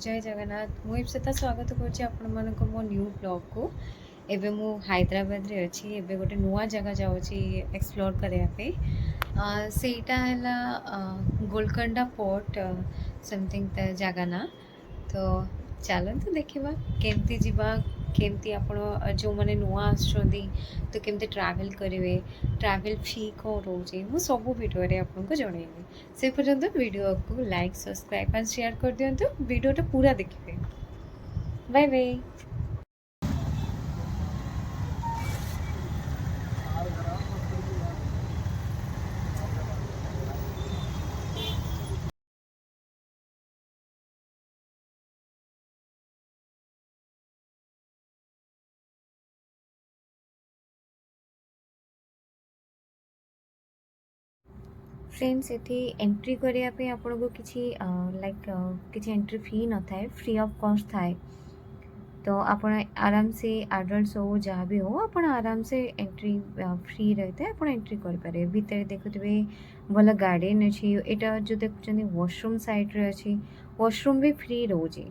जय जगन्नाथ मुझे सहित स्वागत करुँच मो न्यू ब्लॉग को। एबे मु हैदराबाद रे अच्छी एबे गोटे नुआ जगह जाऊँगी एक्सप्लोर करने सेटा है गोलकोंडा फोर्ट समथिंग जगह ना। तो चलते देखा केमती जीवा केमती आपण जो मैंने नुआ आसुँच तो केमती ट्रैवल करेंगे ट्रैवल फी कौन रोचे मु सब वीडियो आपको जनइबी से पर्यंत वीडियो को लाइक सब्सक्राइब एंड शेयर कर दिंतु वीडियोटा पूरा देखिए। Bye bye. फ्रेंड्स ये एंट्री करने आपको किसी लाइक किसी एंट्री फी न थाए फ्री ऑफ कॉस्ट थाए। तो आप आराम से एडल्ट्स हो जहाँ भी हो आप आराम से एंट्री फ्री रहते हैं आप एंट्री करें। भितर देखुए भल गार्डन अच्छी यहाँ जो देखुं वॉशरूम साइड रे अच्छी वॉशरूम भी फ्री रोचे।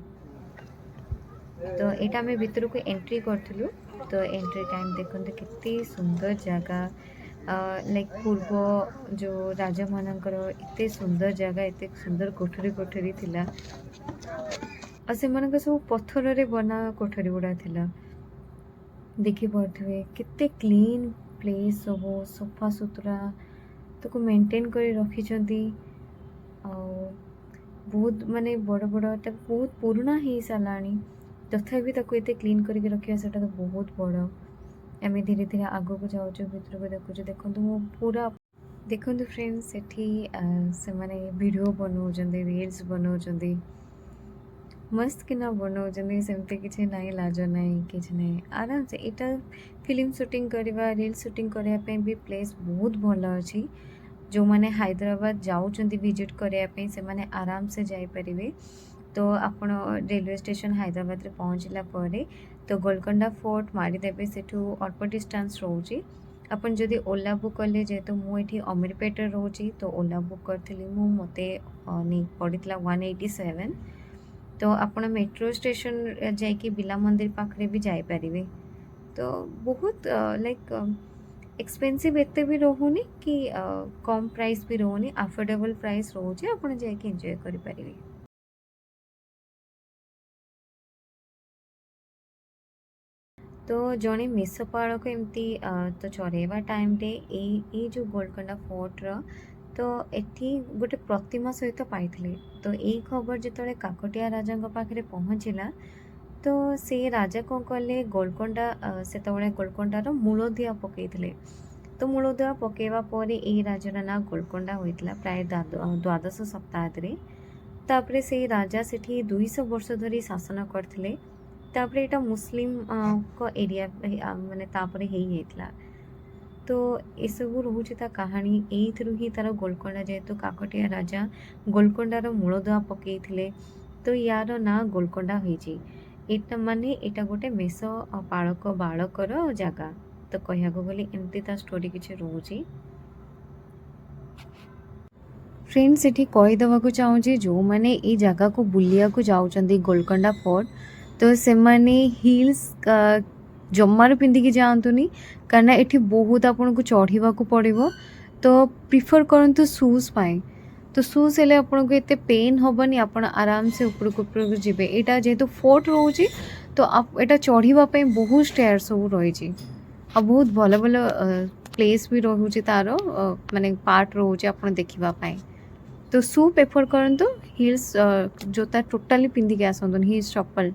तो यहाँ आम भीतर को एंट्री करूँ तो एंट्री टाइम देखते केते सुंदर जगह लाइक पूर्व जो राजा मानकर एते सुंदर जगह एते सुंदर कोठरी कोठरी थिला और से सब पत्थर रे बना कोठरी गुड़ा थिला। देखी पारे केते क्लीन प्लेस सब सफा सुतरा तो मेंटेन कर रखी बहुत माने बड़ बड़ बहुत पुराना हो सारा तथापि एते क्लीन करके रखा से तो बहुत बड़। आम धीरे धीरे आग को जाऊँ भीतर को देखुँ देखो मो पूरा देखो फ्रेंड्स से माने वीडियो बनाऊँ रील्स बनाऊँ मस्त किना बनाऊँ सेमती किसी ना लाज ना कि आराम से यहाँ फिल्म शूटिंग करवा रील शूटिंग करने भी प्लेस बहुत भल अच्छी। जो मैंने हैदराबाद जाऊँ विजिट करने से माने आराम से जापरेंगे। तो आपण रेलवे स्टेशन हैदराबाद रे पहुँचला परे तो गोलकोंडा फोर्ट मारिदेवे सेठू अल्प डिस्टेंस रोचे। अपन जदि ओला बुक कले जेहेतु मुझे अमीरपेट रोची तो ओला बुक करी मत नहीं पड़ता 187। तो आपण मेट्रो स्टेशन जाकि बिला मंदिर पाखे भी जापरेंगे। तो बहुत लाइक एक्सपेंसिव एते भी रोनी कि कम प्राइस भी रोनी अफोर्डेबल प्राइस रोचे आप जाकि एंजॉय करें। तो जड़े मेषपालक एमती तो चरेवा टाइम रे ए जो गोलकोंडा फोर्ट तो एठी गोटे प्रतिमा सहित पाई। तो यही खबर जो काकटिया राजा पाखे पहुँचला तो से राजा कौन कले गोलकोंडा से गोलकोंडार मूलदुआ पकईले। तो मूलदुआ पकेवा पर यही राजार ना गोलकोंडा होता प्राय द्वादश शताब्दी। तापरे से राजा सेठी 200 वर्ष धरी शासन करथिले। तापरे एटा मुस्लिम को एरिया माने तापरे हेई हेतला। तो ये सब रोचे ता कहानी एइथरु ही तार गोलकोंडा जेहेतु काकटिया राजा गोलकोंडार मूलदुआ पकईथिले तो यार ना गोलकोंडा होईची। एटा माने एटा गोटे मेष पालक बालकर जगह। तो कहया गले एमती ता स्टोरी किछि रोचे। फ्रेंड्स ये कहीदेवा चाहूँगी जो मैंने ये जगह को बुलिया को जाऊँच गोलकोंडा फोर्ट तो से माने हिल्स जमार पिंधिकी जातुनी कारण ये बहुत आपन को चढ़ा पड़ो। तो प्रिफर करंतु शूज पाए। तो शूज हेल्ले आपन को एते पेन हेनी आप आराम से ऊपर जी यहाँ जेहेतु फोर्ट रोचे तो आप एटा चढ़ापी बहुत स्टेयर सब रही बहुत भल भल प्लेस भी रोचे तार माने पार्ट रोचे आप देखापी। तो शू प्रेफर करंतु हिल्स जोता टोटाली पिंधिकी आसतु हिल्स चप्पल।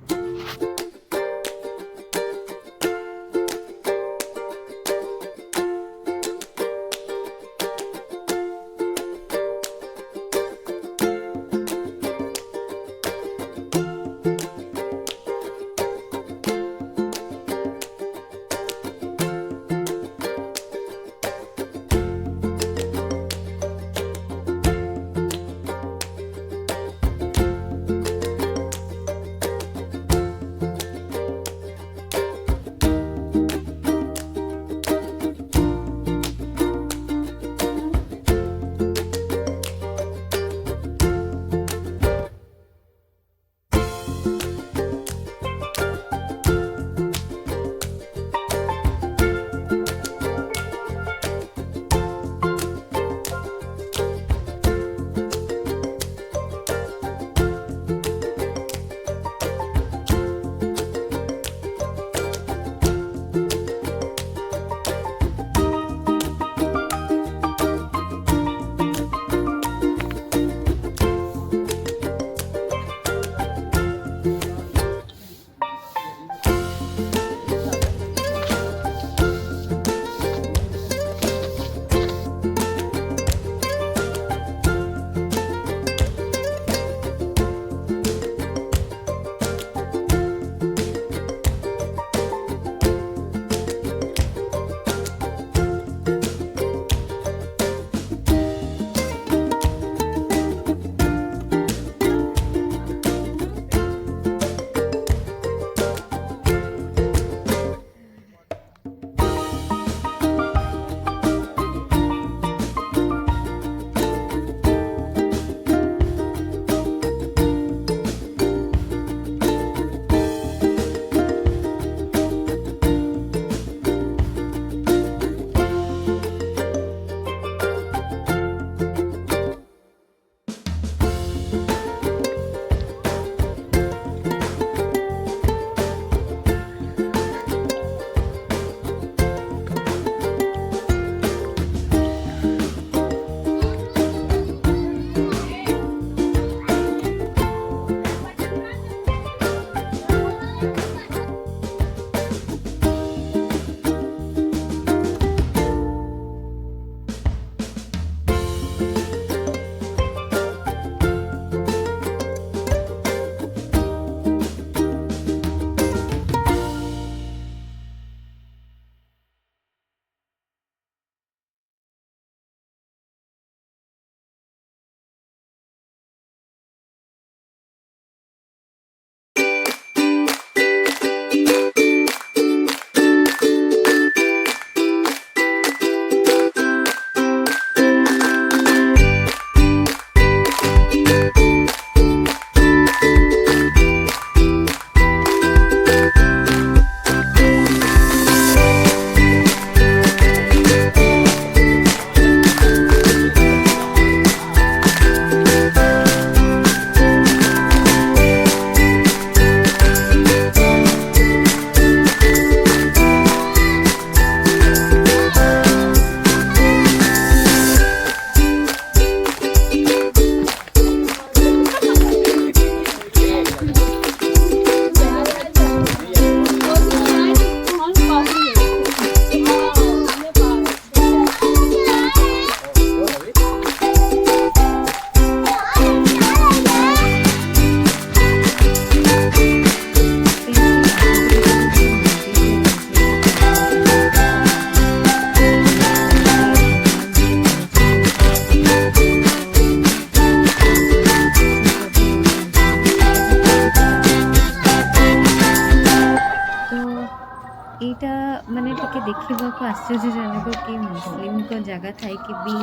ଶୁଣିବାକୁ ଆଶ୍ଚର୍ଯ୍ୟଜନକ କି ମୁସଲିମଙ୍କ ଜାଗା ଥାଇକି ବି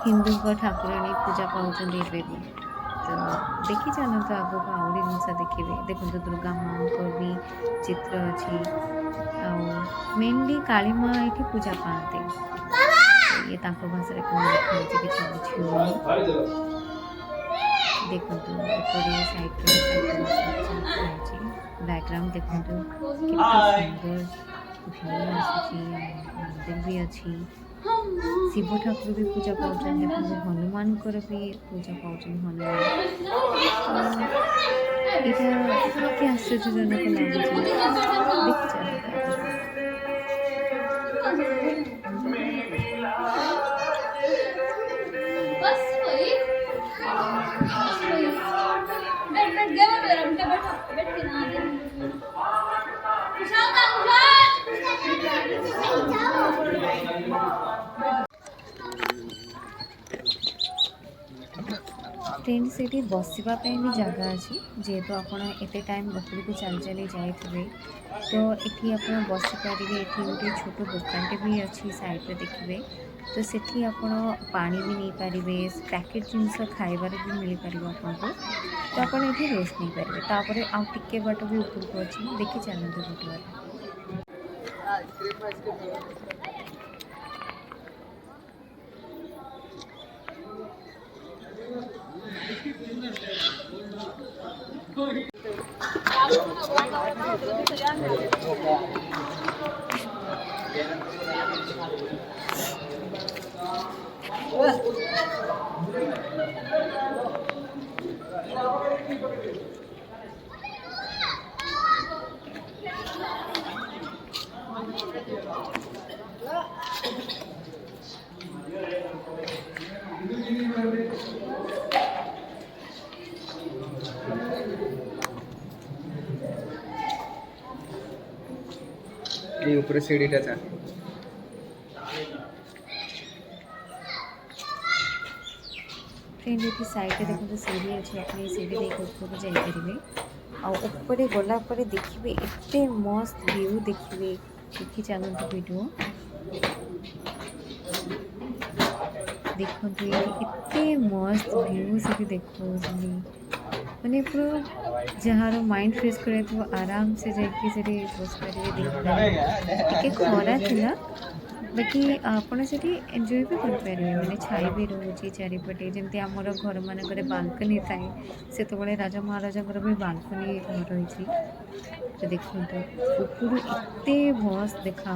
ହିନ୍ଦୁଙ୍କ ଠାକୁରାଣୀ ପୂଜା ପାଉଛନ୍ତି ଏବେ ବି। ତ ଦେଖି ଚାଲନ୍ତୁ ଆଗକୁ ଆହୁରି ଜିନିଷ ଦେଖିବେ। ଦେଖନ୍ତୁ ଦୁର୍ଗା ମାଆଙ୍କର ବି ଚିତ୍ର ଅଛି, ଆଉ ମେନଲି କାଳୀ ମା ଏଠି ପୂଜା ପାଆନ୍ତି। ଇଏ ତାଙ୍କ ଭାଷାରେ କ'ଣ ଲେଖା ହେଇଛି କିଛି ବୁଝି ହଉନି। ଦେଖନ୍ତୁ ଏପଟେ ସାଇଡ଼ରେ ଲେଖା ହେଇଛି, ବ୍ୟାକଗ୍ରାଉଣ୍ଡ ଦେଖନ୍ତୁ କେତେ ସୁନ୍ଦର ଭିଉ ଆସୁଛି, ମନ୍ଦିର ବି ଅଛି, ଶିବ ଠାକୁର ବି ପୂଜା ପାଉଛନ୍ତି। ଦେଖନ୍ତୁ ହନୁମାନଙ୍କର ବି ପୂଜା ପାଉଛନ୍ତି, ହନୁମାନ। ଏଇଟା ଟିକେ ଆଶ୍ଚର୍ଯ୍ୟଜନକ ଲାଗୁଛି, ଦେଖି ଚାଲନ୍ତୁ। फ्रेंड्स ये बसवाई भी जगह अच्छी, जेहेतु आपण एते टाइम उपरको चल चली जाइए तो ये आप बसीपारे। ये गोटे छोट दुकानटे भी अच्छी साइड देखिए, तो सेठी आपण पानी भी नहीं पारे, पैकेट जिनस खाइबार भी मिल पार आपको, तो आप रेस्ट नहीं पारे। तापर आउ टिके बाट भी उपरको अच्छी, देखी चलते वीडियो। ये ऊपर सीढ़ीटा था। फ्रेंड ये साइड देखो सीढ़ी अच्छी, अपनी सीढ़ी ऊपर जाइए, आउे गला देखिए एते मस्त व्यू देखिए। देखी चलते वीडियो, देखते एते मस्त व्यू से देखो, मैंने पूरा जार माइंड फ्रेश कर आराम से जाकि बस पारे। खरा था बाकी आपड़ से एंजॉय भी करेंगे, मैंने छाई भी रोचे चारिपटे, जमी आमर घर मानक बालकनी थाए से राजा महाराजा भी बालकनी रही। तो देखो ऊपर एते मस्त देखा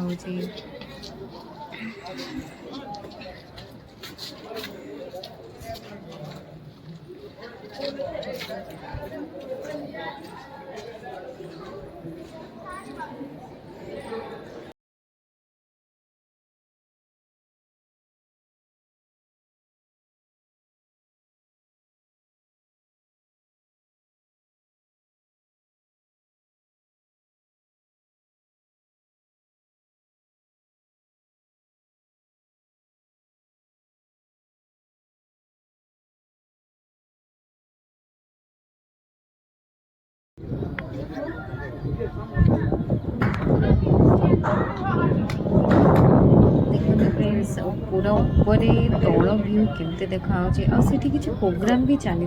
फ्रेंड्स पूरा ऊपर तल व्यू केमती देखा आठी किसी प्रोग्राम भी चली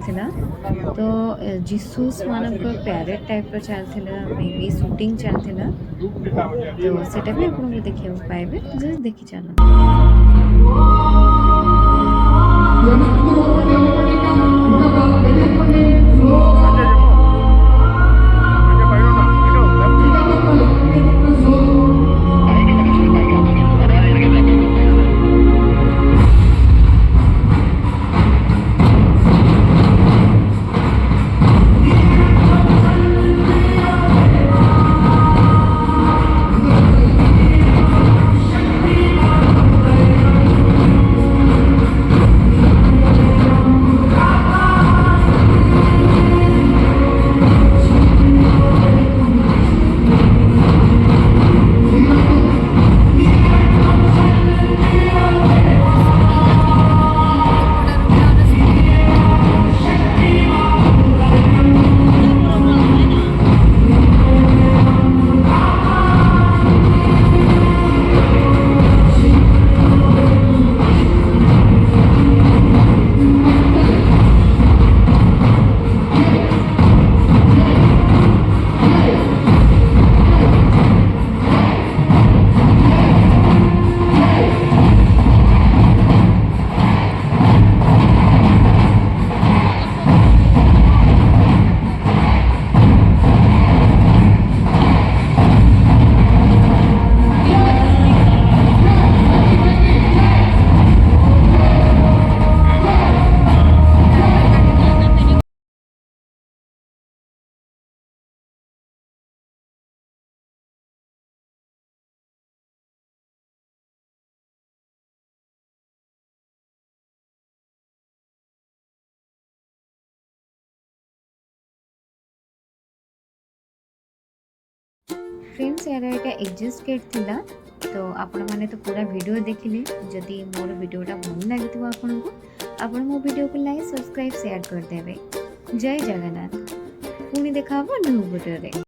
तो जीसस मानक प्यारेड टाइप चलता, मे बी शूटिंग चलता, तो सेटा भी आपको देखा पाइबे। जस्ट देखी चल फ्रेंड्स यार एटा एडजस्ट गेट थिला तो आपण माने तो पूरा वीडियो देखिले जदि मोर वीडियोटा भल लागिथिबो आपनको आपण मो वीडियो को लाइक सब्सक्राइब शेयर कर देबे। जय जगन्नाथ। पुणी देखा न्यू वीडियो रे।